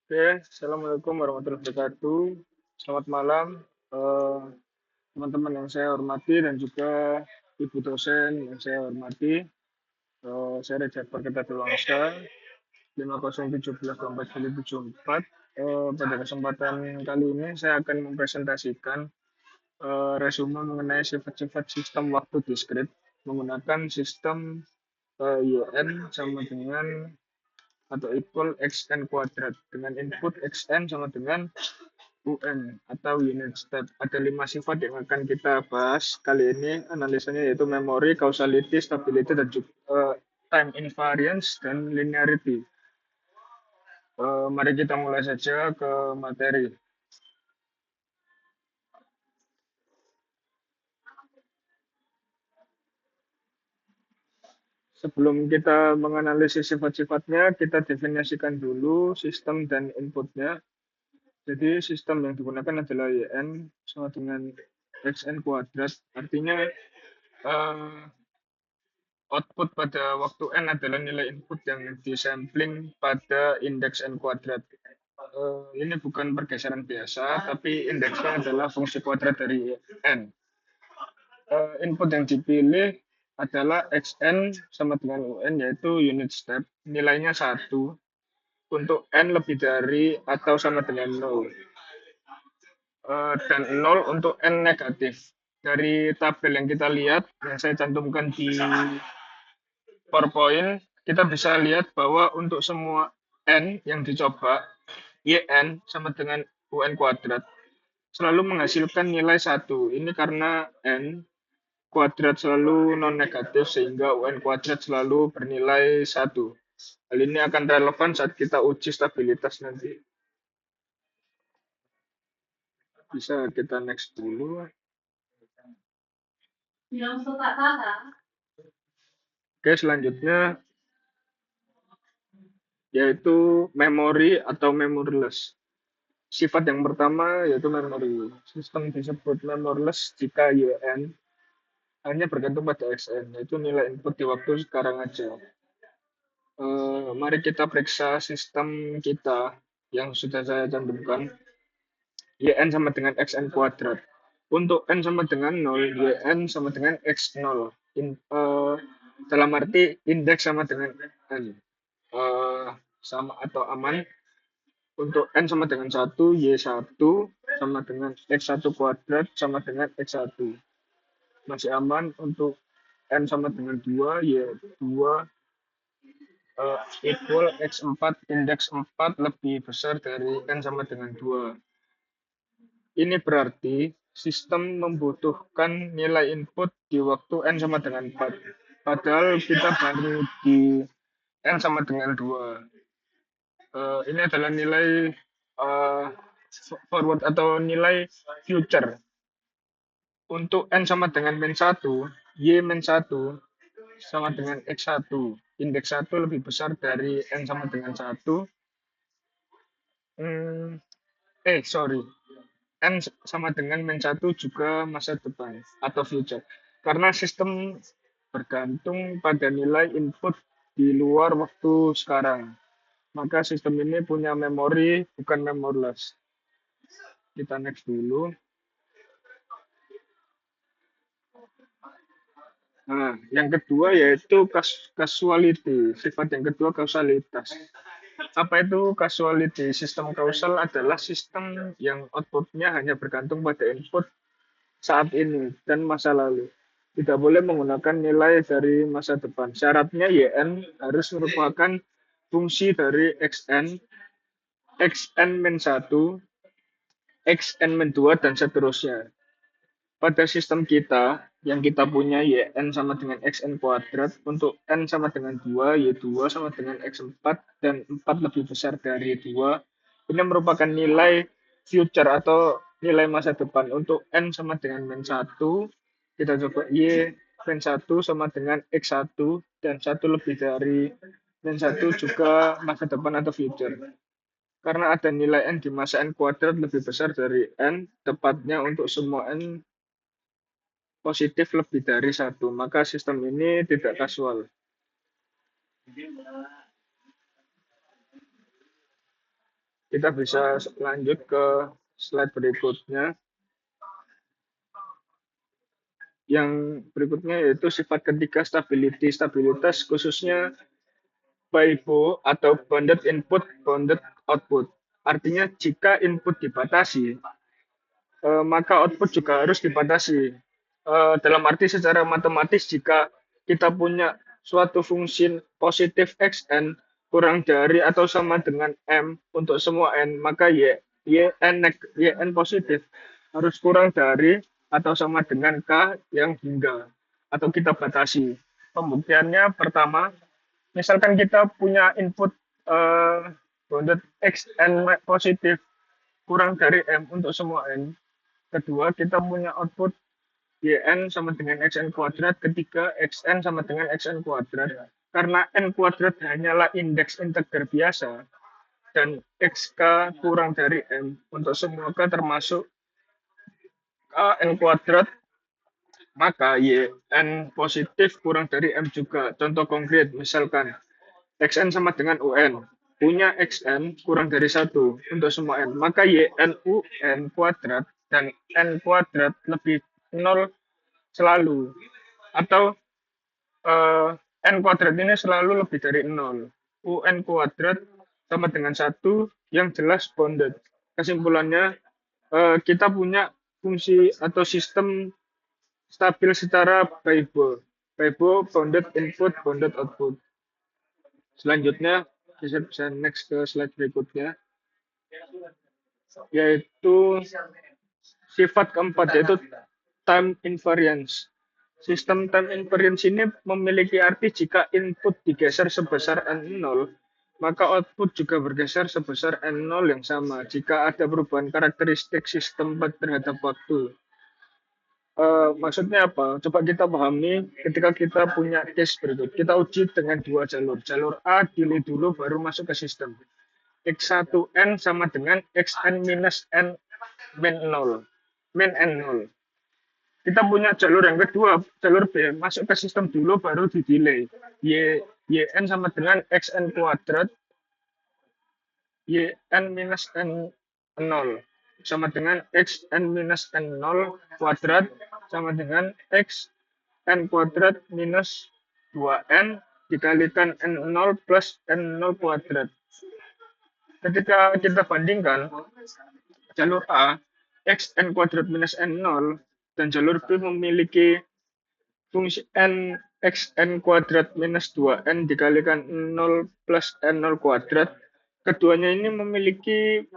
Oke, Assalamualaikum warahmatullahi wabarakatuh. Selamat malam, eh, teman-teman yang saya hormati dan juga Ibu dosen yang saya hormati. Saya Rejat Perketa Dewangsa, 5017-24. Pada kesempatan kali ini saya akan mempresentasikan resume mengenai sifat-sifat sistem waktu diskrit menggunakan sistem YN sama dengan atau equal xn kuadrat dengan input xn sama dengan UN atau unit step. Ada 5 sifat yang akan kita bahas kali ini. Analisanya yaitu memory, causality, stability, dan juga time invariance dan linearity. Mari kita mulai saja ke materi. Sebelum kita menganalisis sifat-sifatnya, kita definisikan dulu sistem dan inputnya. Jadi sistem yang digunakan adalah YN sama dengan XN kuadrat. Artinya eh, output pada waktu n adalah nilai input yang disampling pada indeks n kuadrat. Ini bukan pergeseran biasa, tapi indeksnya adalah fungsi kuadrat dari n. Input yang dipilih adalah xn sama dengan un, yaitu unit step. Nilainya 1 untuk n lebih dari atau sama dengan 0. Dan 0 untuk n negatif. Dari tabel yang kita lihat, yang saya cantumkan di PowerPoint, kita bisa lihat bahwa untuk semua N yang dicoba, YN sama dengan UN kuadrat, selalu menghasilkan nilai 1. Ini karena N kuadrat selalu non-negatif, sehingga UN kuadrat selalu bernilai 1. Hal ini akan relevan saat kita uji stabilitas nanti. Bisa kita next dulu. Oke, selanjutnya yaitu memory atau memoryless. Sifat yang pertama yaitu memory. Sistem disebut memoryless jika YN hanya bergantung pada XN, yaitu nilai input di waktu sekarang aja. Mari kita periksa sistem kita yang sudah saya cantumkan. YN sama dengan XN kuadrat. Untuk N sama dengan 0, YN sama dengan X0. Dalam arti indeks sama dengan N. Sama atau aman. Untuk N sama dengan 1, Y1 sama dengan X1 kuadrat sama dengan X1. Masih aman untuk N sama dengan 2, Y2 equal X4, indeks 4 lebih besar dari N sama dengan 2. Ini berarti sistem membutuhkan nilai input di waktu N sama dengan 4. Padahal kita baru di N sama dengan 2. Ini adalah nilai uh, forward atau nilai future. Untuk N sama dengan min 1, Y min 1 sama dengan X1. Indeks 1 lebih besar dari N sama dengan 1. Hmm, sorry. N sama dengan min 1 juga masa depan atau future. Karena sistem bergantung pada nilai input di luar waktu sekarang. Maka sistem ini punya memori, bukan memoryless. Kita next dulu. Nah, yang kedua yaitu causality. Sifat yang kedua kausalitas. Apa itu causality? Sistem kausal adalah sistem yang outputnya hanya bergantung pada input saat ini dan masa lalu. Tidak boleh menggunakan nilai dari masa depan. Syaratnya YN harus merupakan fungsi dari XN, XN min 1, XN min 2, dan seterusnya. Pada sistem kita, yang kita punya YN sama dengan XN kuadrat, untuk N sama dengan 2, Y2 sama dengan X4, dan 4 lebih besar dari 2. Ini merupakan nilai future atau nilai masa depan. Untuk N sama dengan min 1, kita coba Y min 1 sama dengan X1, dan 1 lebih dari min 1 juga masa depan atau future. Karena ada nilai N di masa N kuadrat lebih besar dari N, tepatnya untuk semua N positif lebih dari 1, maka sistem ini tidak kasual. Kita bisa lanjut ke slide berikutnya. Yang berikutnya yaitu sifat ketiga, stability. Stabilitas khususnya BIBO atau bounded input, bounded output. Artinya jika input dibatasi, maka output juga harus dibatasi. Dalam arti secara matematis, jika kita punya suatu fungsi positif xn kurang dari atau sama dengan m untuk semua n, maka yn positif harus kurang dari atau sama dengan k yang hingga atau kita batasi. Pembuktiannya pertama, misalkan kita punya input bounded xn positif kurang dari m untuk semua n. Kedua, kita punya output yn sama dengan xn kuadrat. Ketiga, xn sama dengan xn kuadrat. Karena n kuadrat hanyalah indeks integer biasa dan xk kurang dari m untuk semua k termasuk n kuadrat, maka yn positif kurang dari m juga. Contoh konkret, misalkan xn sama dengan un, punya xn kurang dari satu untuk semua n, maka yn un kuadrat dan n kuadrat lebih nol selalu, atau eh, n kuadrat ini selalu lebih dari nol. Un kuadrat sama dengan satu yang jelas bounded. Kesimpulannya, kita punya fungsi atau sistem stabil secara BIBO. BIBO bounded input, bounded output. Selanjutnya, kita bisa next ke slide berikutnya, yaitu sifat keempat, yaitu time invariance. Sistem time invariance ini memiliki arti jika input digeser sebesar N0, maka output juga bergeser sebesar N0 yang sama jika ada perubahan karakteristik sistem terhadap waktu. Maksudnya apa? Coba kita pahami ketika kita punya case berikut. Kita uji dengan dua jalur. Jalur A delay dulu baru masuk ke sistem. X1N sama dengan Xn minus N min 0. Min N0. Kita punya jalur yang kedua, jalur B, masuk ke sistem dulu baru di delay. Yn sama dengan Xn kuadrat, Yn minus N0 sama dengan Xn minus N0 kuadrat sama dengan Xn kuadrat minus 2N dikalikan N0 plus N0 kuadrat. Ketika kita bandingkan jalur A, Xn kuadrat minus N0, dan jalur B memiliki fungsi N Xn kuadrat minus 2N dikalikan 0 plus N0 kuadrat. Keduanya ini memiliki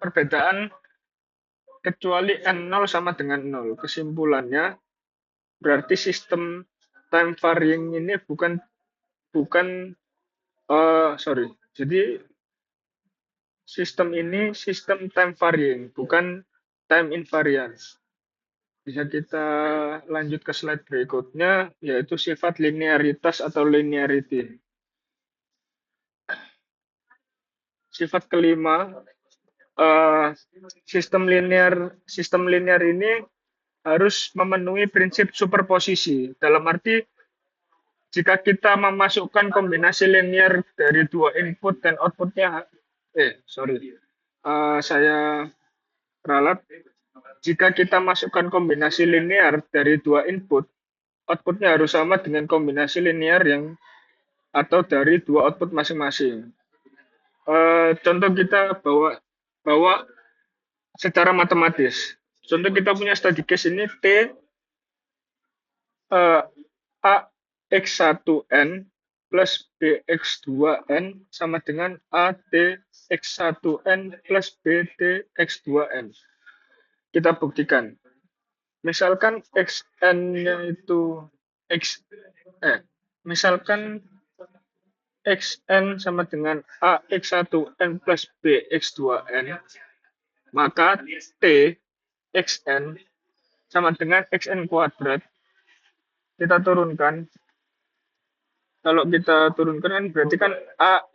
perbedaan kecuali N0 sama dengan 0. Kesimpulannya, berarti sistem time varying ini sorry. Jadi sistem ini sistem time varying, bukan time invariance. Bisa kita lanjut ke slide berikutnya, yaitu sifat linearitas atau linearity. Sifat kelima, sistem linear ini harus memenuhi prinsip superposisi. Dalam arti, jika kita memasukkan kombinasi linear dari dua input dan outputnya, saya ralat. Jika kita masukkan kombinasi linear dari dua input, outputnya harus sama dengan kombinasi linear yang atau dari dua output masing-masing. Contoh kita bawa secara matematis. Contoh kita punya study case ini T A X1N plus B X2N sama dengan A T X1N plus B T X2N. Kita buktikan. Misalkan xn-nya itu misalkan xn sama dengan ax1n plus bx2n, maka t xn sama dengan xn kuadrat. Kita turunkan. Kalau kita turunkan kan berarti kan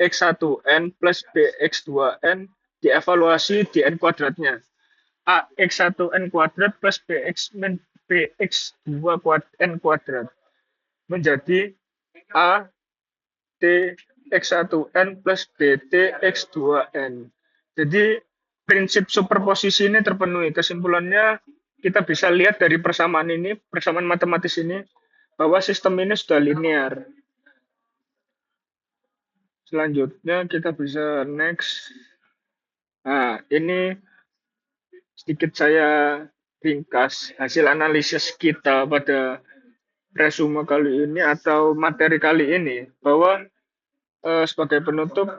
ax1n plus bx2n dievaluasi di n kuadratnya. Ax1n kuadrat plus bx2n kuadrat menjadi A T X1N plus BT X2N. Jadi prinsip superposisi ini terpenuhi. Kesimpulannya kita bisa lihat dari persamaan ini, persamaan matematis ini, bahwa sistem ini sudah linear. Selanjutnya kita bisa next. Nah, ini sedikit saya ringkas hasil analisis kita pada resume kali ini atau materi kali ini, bahwa sebagai penutup,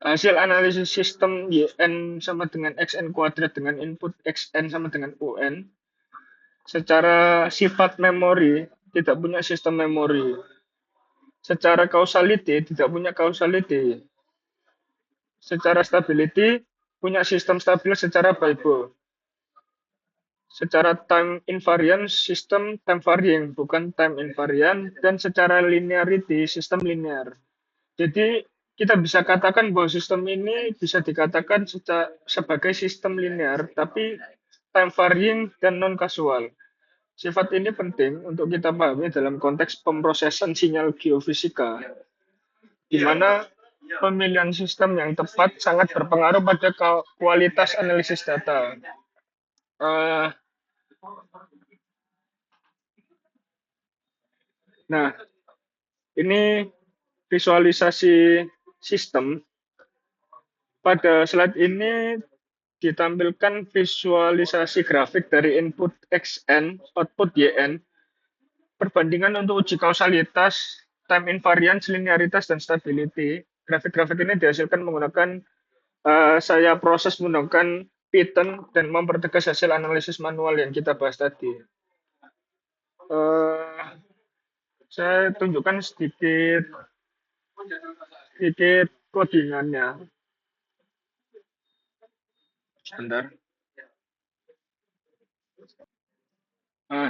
hasil analisis sistem YN sama dengan XN kuadrat dengan input XN sama dengan UN secara sifat memori tidak punya sistem memori, secara causality tidak punya causality, secara stability punya sistem stabil secara Bible, secara time invariant sistem time varying bukan time invariant, dan secara linearity sistem linear. Jadi kita bisa katakan bahwa sistem ini bisa dikatakan sebagai sistem linear tapi time varying dan non kasual. Sifat ini penting untuk kita pahami dalam konteks pemrosesan sinyal geofisika, di mana pemilihan sistem yang tepat sangat berpengaruh pada kualitas analisis data. Eh, nah, ini visualisasi sistem. Pada slide ini ditampilkan visualisasi grafik dari input XN, output YN, perbandingan untuk uji kausalitas, time invariance, linearitas, dan stability. Grafik-grafik ini dihasilkan menggunakan saya proses menggunakan Python dan mempertegas hasil analisis manual yang kita bahas tadi. Eh, saya tunjukkan sedikit sedikit codingannya. Sebentar.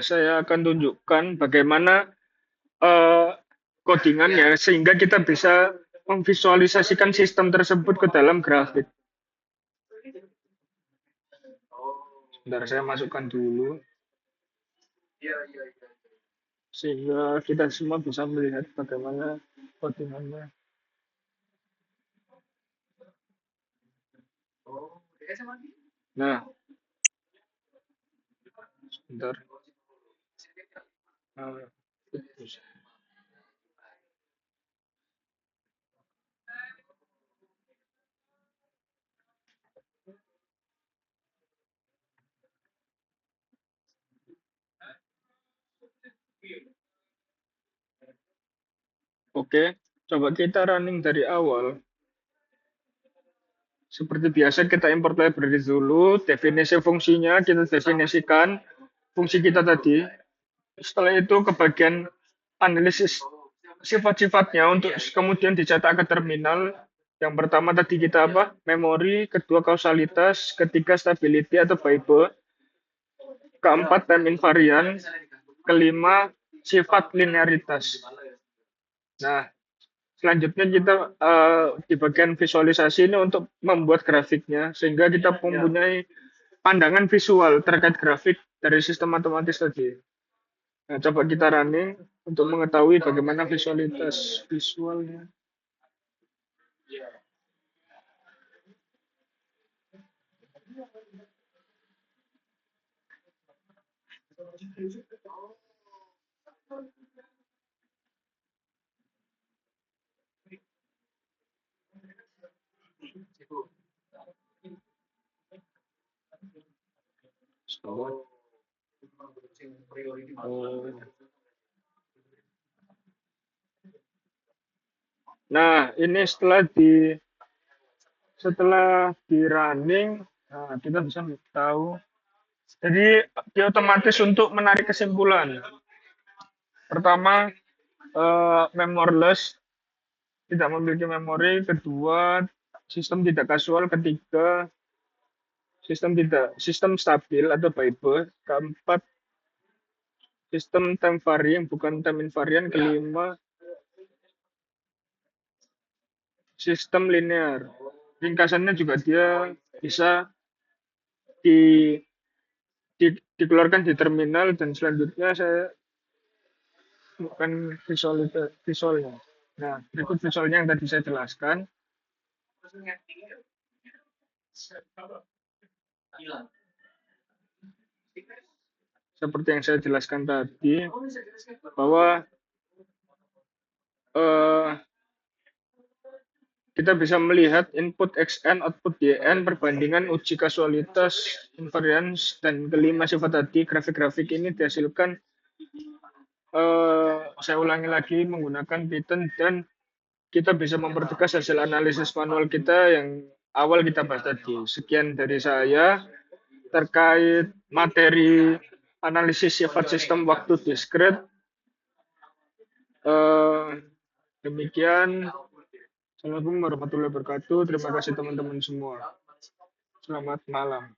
Saya akan tunjukkan bagaimana eh, codingannya sehingga kita bisa memvisualisasikan sistem tersebut ke dalam grafik. Sebentar, saya masukkan dulu sehingga kita semua bisa melihat bagaimana codingannya. Nah, sebentar. Nah, oke, coba kita running dari awal. Seperti biasa kita import library dulu, definisi fungsinya kita definisikan fungsi kita tadi. Setelah itu ke bagian analisis sifat-sifatnya untuk kemudian dicetak ke terminal. Yang pertama tadi kita apa? Memori, kedua kausalitas, ketiga stability atau Bible, keempat time invariant, kelima sifat linearitas. Nah, selanjutnya kita di bagian visualisasi ini untuk membuat grafiknya sehingga kita mempunyai pandangan visual terkait grafik dari sistem matematis tadi. Nah, coba kita running untuk mengetahui bagaimana visualitas visualnya. Nah, ini setelah di running, nah, kita bisa tahu. Jadi dia otomatis untuk menarik kesimpulan. Pertama, memoryless, tidak memiliki memori. Kedua, sistem tidak kasual. Ketiga, sistem stabil atau Bible. Keempat, sistem time varying bukan time invariant. Kelima, sistem linear. Ringkasannya juga dia bisa di, dikeluarkan di terminal, dan selanjutnya saya bukan visualnya. Nah, berikut visualnya yang tadi saya jelaskan. Seperti yang saya jelaskan tadi, bahwa eh, kita bisa melihat input XN, output YN, perbandingan uji kasualitas, invariance, dan kelima sifat tadi, grafik-grafik ini dihasilkan, saya ulangi lagi, menggunakan Python, dan kita bisa mempertegas hasil analisis manual kita yang awal kita bahas tadi. Sekian dari saya terkait materi analisis sifat sistem waktu diskrit. Eh, Demikian. Assalamualaikum warahmatullahi wabarakatuh. Terima kasih teman-teman semua. Selamat malam.